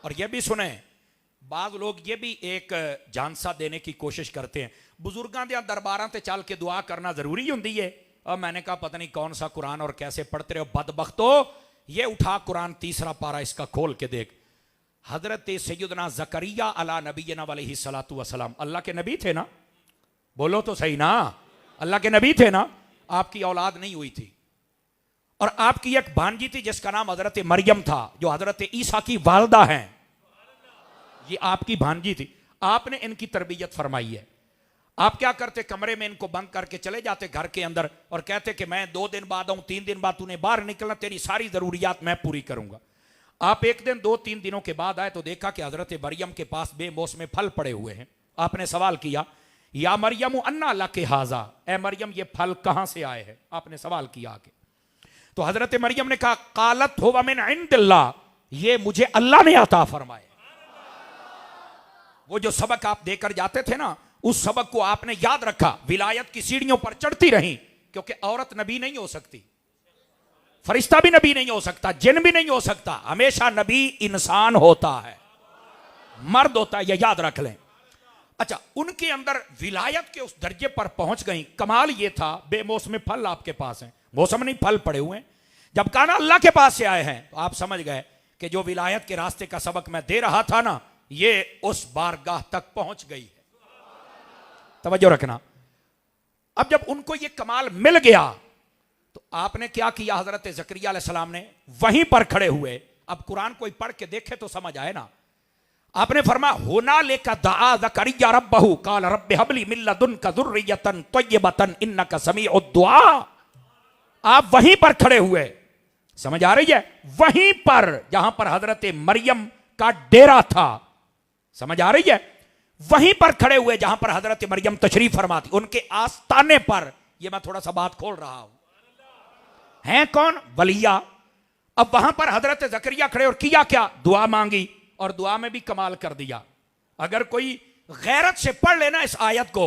और ये भी सुने, बाज लोग ये भी एक जानसा देने की कोशिश करते हैं, बुजुर्गों के दरबारों से चल के दुआ करना जरूरी होंगी है। और मैंने कहा पता नहीं कौन सा कुरान और कैसे पढ़ते रहे हो बदबख्तो, ये उठा कुरान 3 पारा इसका खोल के देख। हजरत सैयदना ज़करिया अला नबीना अलैहि सलातु वसलाम अल्लाह के नबी थे ना, बोलो तो सही ना, अल्लाह के नबी थे ना। आपकी औलाद नहीं हुई थी और आपकी एक भांजी थी जिसका नाम हजरत मरियम था, जो हजरत ईसा की वालदा हैं, ये आपकी भांजी थी। आपने इनकी तरबियत फरमाई है। आप क्या करते, कमरे में इनको बंद करके चले जाते घर के अंदर और कहते कि मैं 2 दिन बाद आऊं, 3 दिन बाद तूने बाहर निकलना, तेरी सारी जरूरियात मैं पूरी करूंगा। आप एक दिन 2-3 दिनों के बाद आए तो देखा कि हजरत मरियम के पास बेमौसमे फल पड़े हुए हैं। आपने सवाल किया, या मरियम अन्ना लके हाजा, ए मरियम ये फल कहां से आए हैं? आपने सवाल किया आके। तो हजरत मरियम ने कहा, कालत हुवा मिन इंदिल्लाह, ये मुझे अल्लाह ने अता फरमाए। वो जो सबक आप देकर जाते थे ना, उस सबक को आपने याद रखा, विलायत की सीढ़ियों पर चढ़ती रही, क्योंकि औरत नबी नहीं हो सकती, फरिश्ता भी नबी नहीं हो सकता, जिन भी नहीं हो सकता, हमेशा नबी इंसान होता है, मर्द होता है, यह याद रख लें। अच्छा, उनके अंदर विलायत के उस दर्जे पर पहुंच गई। कमाल यह था, बेमौसमी फल आपके पास हैं, मौसम नहीं फल पड़े हुए हैं। जब कहा ना अल्लाह के पास से आए हैं, तो आप समझ गए कि जो विलायत के रास्ते का सबक मैं दे रहा था ना, ये उस बारगाह तक पहुंच गई है। तवज्जो रखना। अब जब उनको ये कमाल मिल गया तो आपने क्या किया, हजरत ज़करिया अलैहिस्सलाम ने वहीं पर खड़े हुए, अब कुरान कोई पढ़ के देखे तो समझ आए ना, आपने फरमाया होना लेका दआ ज़करिया रब्बहू काल रब्बि हबली मिन लदुनका ज़ुर्रियतन तय्यबतन इन्नका समीउद दुआ। आप वहीं पर खड़े हुए, समझ आ रही है, वहीं पर जहां पर हजरत मरियम का डेरा था, समझ आ रही है, वहीं पर खड़े हुए जहां पर हजरत मरियम तशरीफ फरमाती, उनके आस्ताने पर। यह मैं थोड़ा सा बात खोल रहा हूं, हैं कौन? वलिया। अब वहां पर हजरत ज़करिया खड़े और किया क्या? दुआ मांगी, और दुआ में भी कमाल कर दिया। अगर कोई गैरत से पढ़ लेना इस आयत को,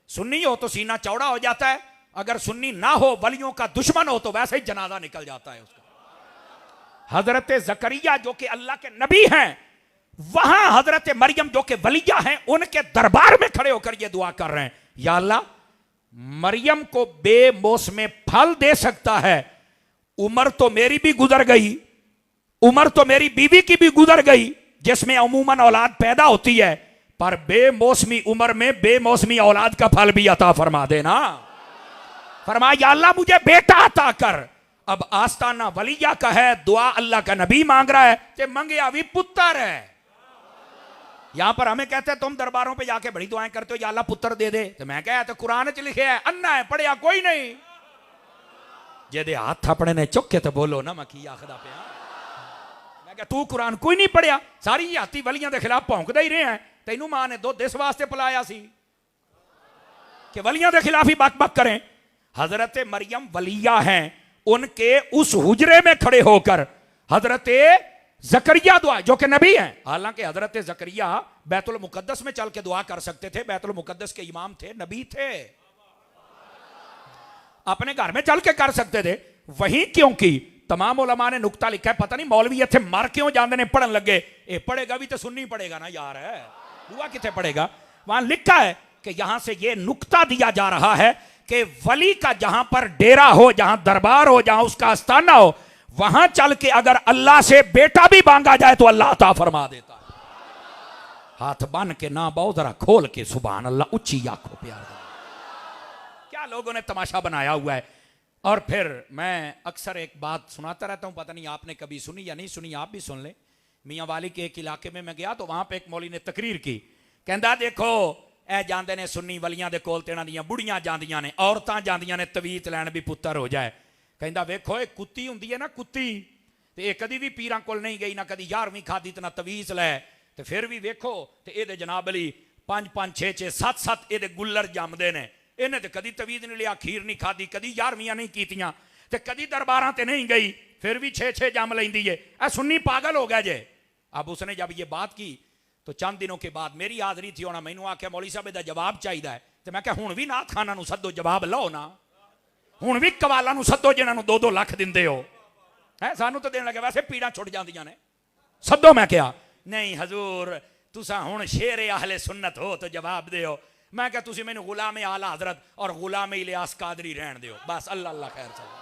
सुन्नी हो तो सीना चौड़ा हो जाता है, अगर सुन्नी ना हो, वलियों का दुश्मन हो, तो वैसे ही जनाजा निकल जाता है उसका। हजरत ज़करिया जो कि अल्लाह के नबी हैं, वहां हजरत मरियम जो कि वलिया हैं, उनके दरबार में खड़े होकर ये दुआ कर रहे हैं, या अल्लाह मरियम को बेमौसमे फल दे सकता है, उम्र तो मेरी भी गुजर गई, उम्र तो मेरी बीवी की भी गुजर गई, जिसमें अमूमन औलाद पैदा होती है, पर बेमौसमी उम्र में बेमौसमी औलाद का फल भी अता फरमा देना। फरमाया, या अल्लाह मुझे बेटा अता कर। अब आस्ताना वलिया का है, दुआ अल्लाह का नबी मांग रहा है, कि मंगिया भी पुत्र है। यहां पर हमें कहते हैं तुम दरबारों पे जाके बड़ी दुआएं करते हो, या अल्लाह पुत्र दे दे, तो मैं कहा तो कुरान च लिखे है, अन्ना है, पढ़िया कोई नहीं। जेदे हाथ अपने ने चुके तो बोलो ना, मैं की आखदा पे मैं कहा तू कुरान कोई नहीं पढ़िया, सारी हाथी वलियां के खिलाफ भौंकदा ही रहे हैं, तेनू मां ने दुध इस वास्ते पिलाया सी कि वलियां के खिलाफ ही बक बक करें। हजरत मरियम वलिया हैं, उनके उस हुजरे में खड़े होकर हजरत ज़करिया दुआ, जो कि नबी हैं, हालांकि हजरत ज़करिया बैतुल मुकद्दस में चल के दुआ कर सकते थे, बैतुल मुकद्दस के इमाम थे, नबी थे, अपने घर में चल के कर सकते थे। वहीं क्योंकि तमाम उलमा ने नुक्ता लिखा है, पता नहीं मौलवी इत्थे मर क्यों जाते हैं पढ़न लगे, ये पढ़ेगा भी तो सुन्नी पड़ेगा ना यार, है दुआ कितने पढ़ेगा। वहां लिखा है कि यहां से ये नुक्ता दिया जा रहा है कि वली का जहां पर डेरा हो, जहां दरबार हो, जहां उसका आस्थाना हो, वहां चल के अगर अल्लाह से बेटा भी मांगा जाए तो अल्लाह अता फरमा देता है। हाथ बन के ना बहुत जरा खोल के सुभान अल्लाह उच्ची आंखों प्यार। क्या लोगों ने तमाशा बनाया हुआ है। और फिर मैं अक्सर एक बात सुनाता रहता हूं, पता नहीं आपने कभी सुनी या नहीं सुनी, आप भी सुन लें। मियां वाली के एक इलाके में मैं गया तो वहां पे एक मौली ने तकरीर की, कहता देखो ए जाते ने सुन्नी वलियां दे कोल ते इन्हां दियां बुढ़ियां जांदियां ने, औरतां जांदियां ने तवीत लैन भी पुत्तर हो जाए। कहता वेखो ये कुत्ती हुंदी है ना, कुत्ती ते ये कदी भी पीरां कोल नहीं गई, ना कदी 11वीं खादी ते ना तवीज लै, ते फिर भी वेखो ते इहदे जनाब अली 5-5 6-6 7-7 इहदे गुल्लर जमदे ने, इन्हें तो कदी तवीज नहीं लिया, खीर नहीं खादी, कदी 11वीं नहीं कीतियां, ते कदी दरबारां ते नहीं गई, फिर भी 6-6 जम लैंदी है। ए सुन्नी पागल हो गया जे। अब उसने जब ये बात की तो चंद दिनों के बाद मेरी हाजरी थी, होना मैनू आख्या मौली साहब इहदा जवाब चाहिए है, तो मैं क्या हुण भी नाथ खाना नूं सद्दो, जवाब लो ना, हुण भी कवाला नूं सद्दो जिन्हां नूं 2-2 लाख दिंदे हो, है सानू तो देण लगे, वैसे पीड़ा छुट जांदियां ने, सद्दो। मैं क्या नहीं हजूर तुसा हुण शेर आहले सुन्नत हो तो जवाब दियो। मैं क्या तुसी मैनू गुलाम आला हजरत और गुलाम इलियास कादरी रहन दियो बस। अल्लाह अल्लाह खैर चलो,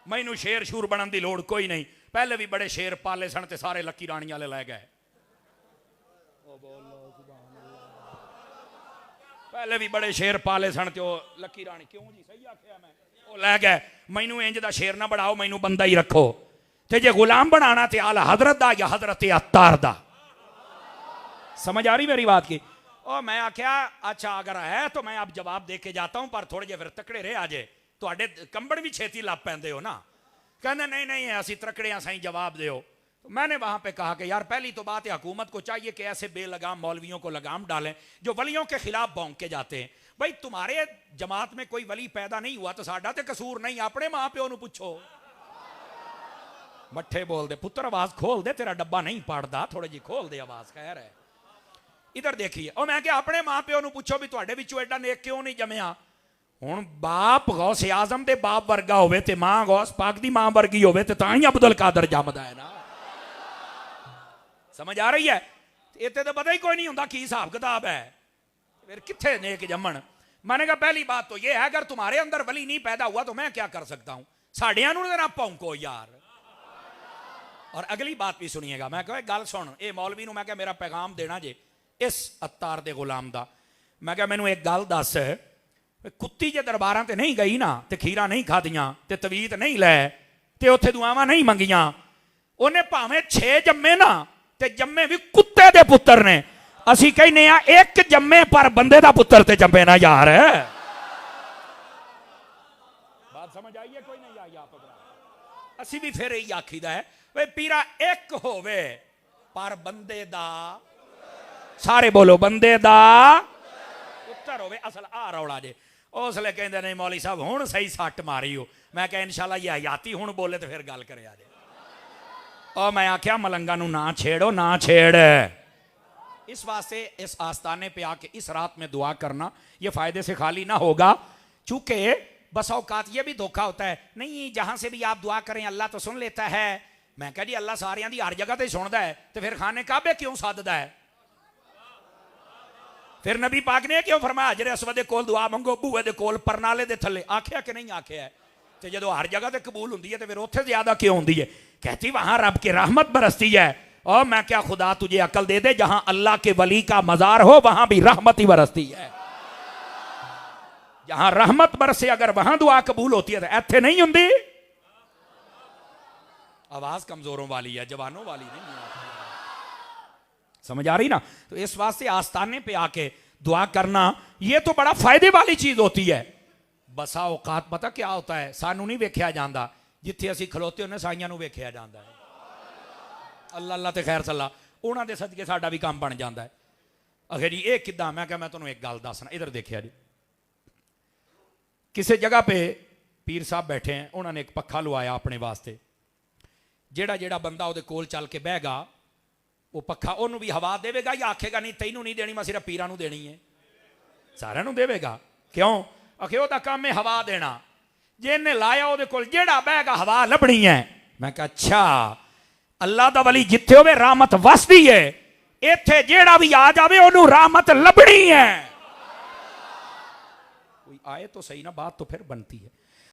मैनू शेर शूर बनने की लोड़ कोई नहीं। पहले भी बड़े शेर पाले सन ते सारे लकी रानी वाले लै गए। पहले भी बड़े शेर पाले सन ते लकी रानी क्यों जी सही आख्या मैं वो लै गए। मैनू इंज दा शेर ना बढ़ाओ, मैनू बंदा ही रखो। ते जे गुलाम बनाना ते आला हजरत दा या हजरत अत्तार दा। समझ आ रही मेरी बात की? और मैं आख्या अच्छा अगर है तो मैं अब जवाब दे के जाता हूं, पर थोड़े जे फिर तकड़े रहे आजे तुहाडे कंबड़ भी छेती लग पैंदे हो ना। कहने नहीं नहीं असी तकड़े हैं सही जवाब दो। तो मैंने वहां पे कहा कि यार पहली तो बात है हुकूमत को चाहिए कि ऐसे बेलगाम मौलवियों को लगाम डालें जो वलियों के खिलाफ भौंक के जाते हैं। भाई तुम्हारे जमात में कोई वली पैदा नहीं हुआ तो साडा ते कसूर नहीं, अपने मां प्यो नूं पुछो। मट्ठे बोल दे पुत्र आवाज खोल दे, तेरा डब्बा नहीं पड़दा, थोड़ी जी खोल दे आवाज। खैर है इधर देखिए। और मैं क्या अपने मां प्यो नूं पुछो भी तुहाडे विचों एडा नेक क्यों नहीं जमया। हुण बाप गौस आजम दे बाप वर्गा होवे ते मां गौस पाक दी मां वर्गी होवे ते तां ही अब्दुल कादर जमदा है ना। समझ आ रही है? इत्थे तो पता ही कोई नहीं हुंदा की हिसाब किताब है, फिर कित्थे नेक जमन। मैंने कहा पहली बात तो ये है अगर तुम्हारे अंदर वली नहीं पैदा हुआ तो मैं क्या कर सकता हूं। साडियां नूं ना भौंको यार। और अगली बात भी सुनिएगा। मैं कहा गल सुन ए मौलवी नूं मैं क्या मेरा पैगाम देना जे इस अत्तार दे गुलाम दा। मैं क्या मैनू एक गल दस, कुत्ती जे दरबारां ते नहीं गई ना ते खीरा नहीं खादियां ते तवीत नहीं लै ते उत्थे दुआवां नहीं मंगियां, उन्हें भावें 6 जम्मे ना ते जम्मे भी कुत्ते दे पुत्तर ने। असी कहने आ एक जम्मे पर बंदे दा पुत्तर ते जम्मे ना यार। बात समझ आई है कोई नहीं आई आप? असी भी फिर यही आखीदा है वे पीरा एक होवे पर बंदे दा, सारे बोलो बंदे दा पुत्तर होवे। असल आ रौला जे उसले कहते नहीं मौली साहब हुण सही सट मारी हो। मैं कहा इंशाल्लाह ये हयाती हुण बोले तो फिर गल करे आजे। और मैं आख्या मलंगा नूं ना छेड़ो ना छेड़। इस वास्ते इस आस्ताने पे आके इस रात में दुआ करना ये फायदे से खाली ना होगा। चूंकि बस औकात ये भी धोखा होता है नहीं जहां से भी आप दुआ करें अल्लाह तो सुन लेता है। मैं कहा जी अल्लाह सारियां दी हर जगह ते सुनदा है तो फिर खाने काबे क्यों सददा है? फिर नबी पाक ने क्यों फरमाया हजरे अस्वद दे कोल दुआ मंगो बूहे दे कोल परनाले दे थले? आख्या कि नहीं आख्या है? तो जो हर जगह ते कबूल हुंदी है तो फिर उत्थे ज्यादा क्यों हुंदी है? कहती वहां रब की रहमत बरसती है। और मैं क्या खुदा तुझे अकल दे दे जहां अल्लाह के वली का मजार हो वहां भी रहमत ही बरसती है। जहां रहमत बरसे अगर वहां दुआ कबूल होती है तो इत्थे नहीं हुंदी। आवाज कमजोरों वाली है जवानों वाली नहीं है। समझ आ रही ना? तो इस वास्ते आस्ताने पे आके दुआ करना ये तो बड़ा फायदे वाली चीज होती है। बसा औकात पता क्या होता है सानू नहीं वेख्या जाता जिथे असी खलोते होने साइयां नू वेख्या जाता है। अल्लाह अल्लाह ते खैर सल्ला उन्हां दे सदके साडा भी काम बन जाता है। आखिर जी ये किदां? मैं क्या मैं तुहानू एक गल दसना इधर देखिया जी। किसी जगह पे पीर साहब बैठे हैं उन्होंने एक पखा लवाया अपने वास्ते। जेड़ा जेड़ा बंदा उहदे कोल चल के बहगा वो पखा उन्होंने भी हवा देगा या आखेगा नहीं तैनू नहीं देनी मैं सिर्फ पीरां नू देनी है? सारिआं नू देगा। क्यों? आखे ओहदा काम है हवा देना। जे इन्हें लाया ओहदे कोल जेड़ा बहगा हवा लभनी है। मैं कहा अच्छा अल्लाह दा वली जिथे होवे रहमत वसदी है, इत्थे जेड़ा भी आ जावे ओनू रहमत लभनी है। कोई आए तो सही ना, बात तो फिर बनती है।